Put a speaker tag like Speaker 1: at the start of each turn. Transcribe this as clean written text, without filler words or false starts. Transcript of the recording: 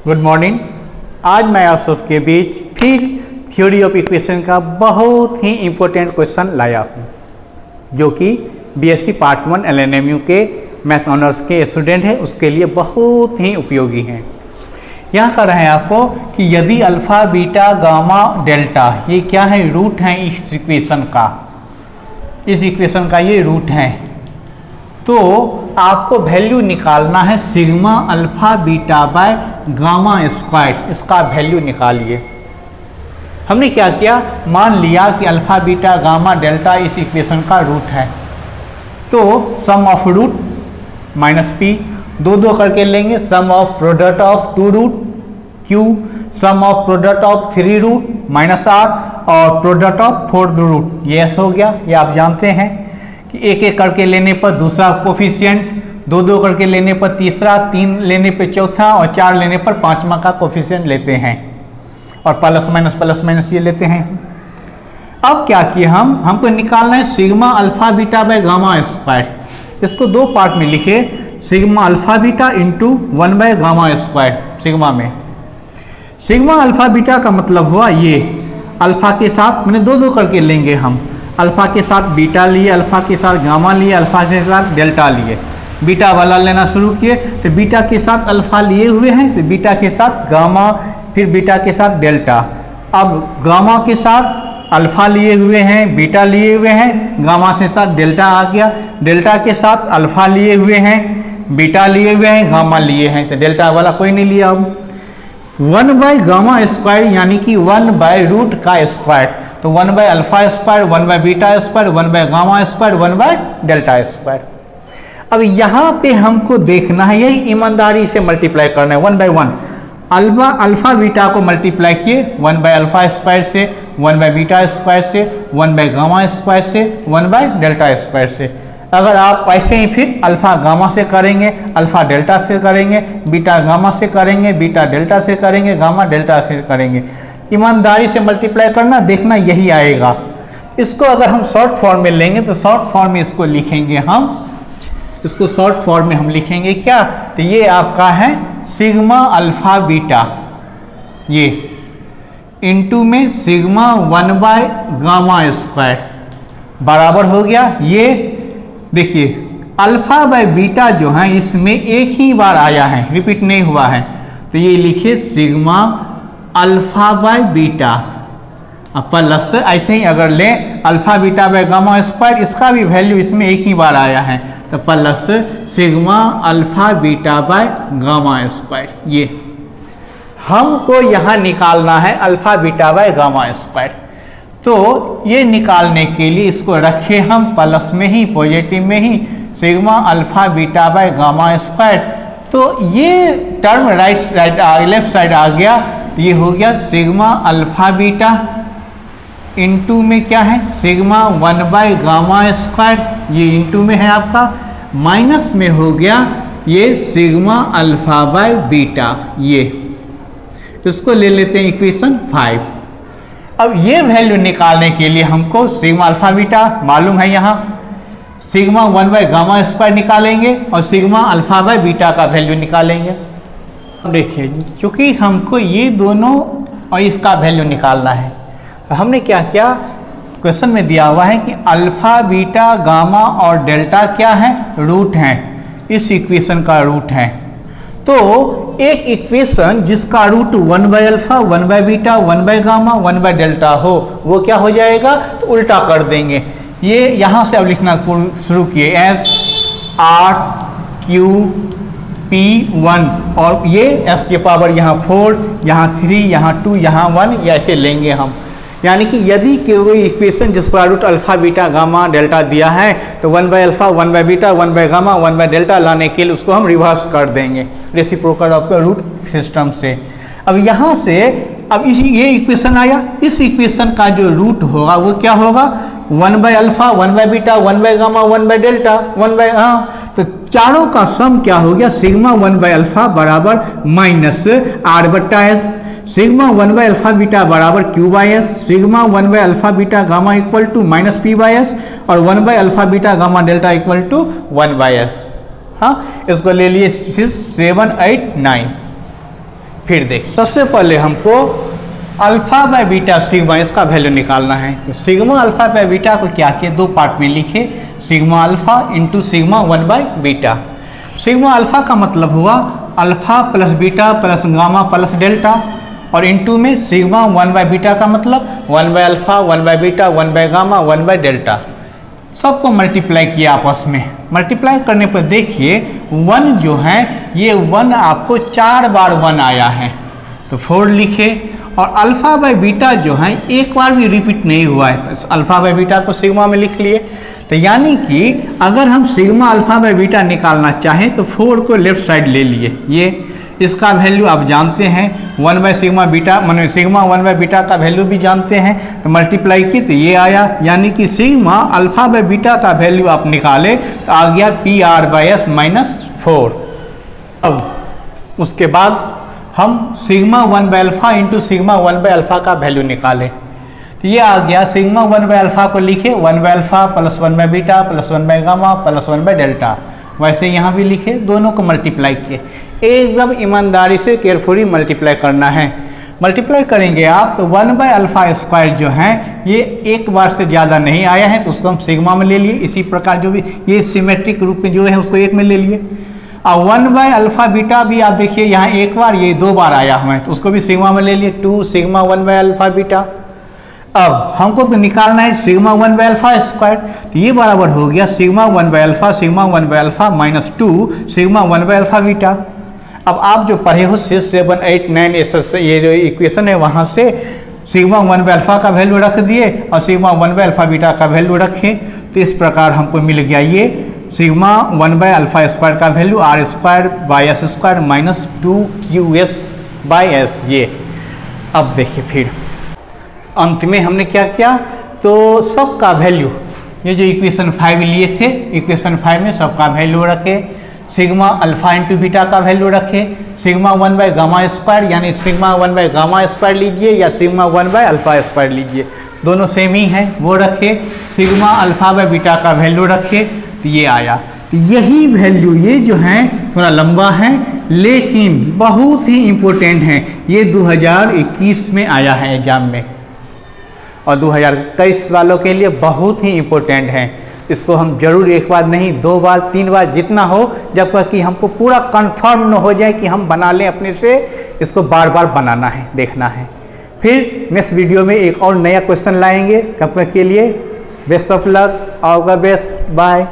Speaker 1: Good morning. आज मैं आप सबके बीच फिर थ्योरी ऑफ इक्वेशन का बहुत ही इम्पोर्टेंट क्वेश्चन लाया हूँ, जो कि बीएससी पार्ट 1 एलएनएमयू के मैथ ऑनर्स के स्टूडेंट हैं, उसके लिए बहुत ही उपयोगी हैं। यहाँ कर रहे हैं आपको कि यदि अल्फ़ा बीटा गामा डेल्टा ये क्या है, रूट हैं इस इक्वेशन का, इस इक्वेशन का ये रूट है, तो आपको वैल्यू निकालना है sigma alpha beta by gamma square. इसका वैल्यू निकालिए। हमने क्या किया, मान लिया कि अल्फ़ा बीटा गामा डेल्टा इस इक्वेशन का रूट है, तो sum of root minus P दो करके लेंगे, sum of product of two root Q, sum of product of three root minus R, और प्रोडक्ट ऑफ फोर्थ रूट ये ऐसा हो गया। ये आप जानते हैं कि एक एक करके लेने पर दूसरा कोफिशिएंट, दो करके लेने पर तीसरा, तीन लेने पर चौथा, और चार लेने पर पांचवा का कोफिशिएंट लेते हैं, और प्लस माइनस ये लेते हैं। अब क्या किया, हमको निकालना है sigma alpha beta by gamma square. इसको दो पार्ट में लिखे, sigma alpha beta into 1 by gamma square. Sigma में सिग्मा अल्फा बीटा का मतलब हुआ ये अल्फा के साथ मैंने दो करके लेंगे हम, अल्फा के साथ बीटा लिए, अल्फा के साथ गामा लिए, अल्फा के साथ डेल्टा लिए। बीटा वाला लेना शुरू किए तो बीटा के साथ अल्फा लिए हुए हैं, तो बीटा के साथ गामा, फिर बीटा के साथ डेल्टा। अब गामा के साथ अल्फा लिए हुए हैं, बीटा लिए हुए हैं, गामा से साथ डेल्टा आ गया, डेल्टा के साथ अल्फा लिए हुए हैं, बीटा लिए हुए हैं, गामा लिए हैं, तो डेल्टा वाला कोई नहीं लिया। अब 1 बाय गामा स्क्वायर यानी कि 1 बाय रूट का स्क्वायर, तो 1 by alpha square, 1 by beta square, 1 by gamma square, 1 by delta square. अब यहाँ पे हमको देखना है, यही ईमानदारी से मल्टीप्लाई करना है 1 बाय 1। अल्फा बीटा को मल्टीप्लाई किए 1 बाय अल्फा स्क्वायर से, 1 बाय बीटा स्क्वायर से, 1 बाय गामा स्क्वायर से, 1 बाय डेल्टा स्क्वायर से। अगर आप ऐसे ही फिर अल्फा गामा से करेंगे, अल्फा डेल्टा से करेंगे, बीटा गामा से करेंगे, बीटा डेल्टा से करेंगे, गामा डेल्टा से करेंगे, ईमानदारी से मल्टीप्लाई करना, देखना यही आएगा। इसको अगर हम शॉर्ट फॉर्म में लेंगे तो शॉर्ट फॉर्म में इसको लिखेंगे हम, इसको शॉर्ट फॉर्म में हम लिखेंगे क्या, तो ये आपका है सिग्मा अल्फा बीटा, ये इनटू में सिग्मा 1 बाय गामा स्क्वायर बराबर हो गया। ये देखिए अल्फा बाय बीटा जो है इसमें एक ही बार आया है, रिपीट नहीं हुआ है, तो ये लिखिए सिग्मा अल्फा बाय बीटा। अब प्लस ऐसे ही अगर लें alpha beta by gamma square, इसका भी वैल्यू इसमें एक ही बार आया है, तो plus sigma alpha beta by gamma square. ये हमको यहाँ निकालना है alpha beta by gamma square, तो ये निकालने के लिए इसको रखे हम प्लस में ही, पॉजिटिव में ही, sigma alpha beta by gamma square. तो ये टर्म लेफ्ट साइड आ गया, तो ये हो गया सिग्मा अल्फा बीटा इंटू में क्या है सिग्मा 1 बाय गामा स्क्वायर, ये इंटू में है आपका, माइनस में हो गया ये सिग्मा अल्फा बाय बीटा। ये इसको ले लेते हैं इक्वेशन 5। अब ये वैल्यू निकालने के लिए हमको सिग्मा अल्फा बीटा मालूम है, यहाँ सिग्मा 1 बाय गामा स्क्वायर निकालेंगे और सिग्मा अल्फा बाय बीटा का वैल्यू निकालेंगे। देखिए चूँकि हमको ये दोनों और इसका वैल्यू निकालना है, तो हमने क्या किया, क्वेश्चन में दिया हुआ है कि अल्फा बीटा गामा और डेल्टा क्या है, रूट हैं, इस इक्वेशन का रूट है। तो एक इक्वेशन जिसका root 1 by alpha, 1 by beta, 1 by gamma, 1 by delta हो, वो क्या हो जाएगा, तो उल्टा कर देंगे। ये यहाँ से अब लिखना शुरू किए, एस आर क्यू पी 1, और ये एस के पावर यहाँ 4, यहाँ 3, यहाँ 2, यहाँ 1, ये ऐसे लेंगे हम। यानी कि यदि कोई इक्वेशन जिसका root alpha beta gamma delta दिया है, तो 1 by alpha, 1 by beta, 1 by gamma, 1 by delta लाने के लिए उसको हम रिवर्स कर देंगे reciprocal of the root system से। अब यहाँ से अब ये इक्वेशन आया, इस इक्वेशन का जो रूट होगा वो क्या होगा, 1 by alpha, 1 by beta, 1 by gamma, 1 by delta, 1 by, हाँ, तो चारों का सम क्या हो गया, सिग्मा 1 बाय अल्फा बराबर माइनस आर बट्टा S, sigma 1 by alpha beta बराबर Q by S, sigma 1 by alpha beta gamma equal to minus P by S, और 1 by alpha beta gamma delta equal to 1 by S. हाँ, इसको ले लिए 6, 7, 8, 9। फिर देखिए, सबसे पहले हमको अल्फा बाय बीटा सिग्मा इसका वैल्यू निकालना है। तो सिग्मा अल्फा बाय बीटा को क्या किए, दो पार्ट में लिखे, sigma alpha into sigma 1 by beta. Sigma alpha का मतलब हुआ alpha plus beta plus gamma plus delta, और इंटू में सिग्मा 1 बाय बीटा का मतलब 1 by alpha 1 by beta 1 by gamma 1 by delta. सबको मल्टीप्लाई किया आपस में। मल्टीप्लाई करने पर देखिए 1 जो है ये 1 आपको 4 बार 1 आया है, तो 4 लिखे। और अल्फा बाय बीटा जो है एक बार भी रिपीट नहीं हुआ है, तो अल्फा बाय बीटा को सिग्मा में लिख लिए। तो यानी कि अगर हम सिग्मा अल्फा बाय बीटा निकालना चाहें तो 4 को लेफ्ट साइड ले लिए, ये इसका वैल्यू आप जानते हैं 1 बाय सिग्मा बीटा, माने सिग्मा 1 बाय बीटा का वैल्यू भी जानते हैं, तो मल्टीप्लाई की तो ये आया। यानी कि सिग्मा अल्फा बाय बीटा का वैल्यू आप निकाले तो आ गया PR/S -4। अब उसके बाद हम sigma 1 by alpha into sigma 1 by alpha का वैल्यू निकाले, तो ये आ गया सिग्मा 1 बाय अल्फा को लिखे 1 by alpha plus 1 by beta plus 1 by gamma plus 1 by delta. वैसे यहाँ भी लिखे, दोनों को मल्टीप्लाई किए। एकदम ईमानदारी से केयरफुली मल्टीप्लाई करना है। मल्टीप्लाई करेंगे आप तो 1 बाय अल्फा स्क्वायर जो है ये एक बार से ज़्यादा नहीं आया है, तो उसको हम सिग्मा में ले लिए। इसी प्रकार जो भी ये सिमेट्रिक रूप में जो है उसको 1 में ले लिए। और 1 बाय अल्फा बीटा भी आप देखिए यहाँ एक बार, ये 2 बार आया हुआ है, तो उसको भी सिग्मा में ले लिए, 2 सिग्मा 1 बाय अल्फा बीटा। अब हमको तो निकालना है सिग्मा 1 बाय अल्फा स्क्वायर, तो ये बराबर हो गया sigma 1 by alpha sigma 1 by alpha -2 sigma 1 by alpha beta. अब आप जो पढ़े हो 6, 7, 8, 9 ये जो इक्वेशन है वहाँ से सिग्मा 1 बाय अल्फा का वैल्यू रख दिए और सिग्मा 1 बाय अल्फा बीटा का वैल्यू रखे, तो इस प्रकार हमको मिल गया ये सिग्मा 1 बाय अल्फा स्क्वायर का value R² -2QS by S ये। अब देखिए फिर अंत में हमने क्या किया, तो सबका वैल्यू, ये जो इक्वेशन 5 लिए थे, इक्वेशन 5 में सबका वैल्यू रखे। सिग्मा अल्फा इंटू बीटा का वैल्यू रखे, सिग्मा 1 बाय गामा स्क्वायर यानी सिग्मा 1 बाय गामा स्क्वायर लीजिए या सिग्मा 1 बाय अल्फा स्क्वायर लीजिए, दोनों सेम ही हैं, वो रखे। सिग्मा अल्फा बाय बीटा का वैल्यू रखे, तो ये आया। तो यही वैल्यू, ये जो है थोड़ा लंबा है लेकिन बहुत ही इम्पोर्टेंट है, ये 2021 में आया है एग्जाम में, और 2023 वालों के लिए बहुत ही इम्पोर्टेंट है। इसको हम जरूर एक बार नहीं 2 बार 3 बार जितना हो, जब तक कि हमको पूरा कंफर्म न हो जाए कि हम बना लें अपने से, इसको बार बार बनाना है, देखना है। फिर नेक्स्ट वीडियो में एक और नया क्वेश्चन लाएंगे, तब तक के लिए best of luck, all the best, bye.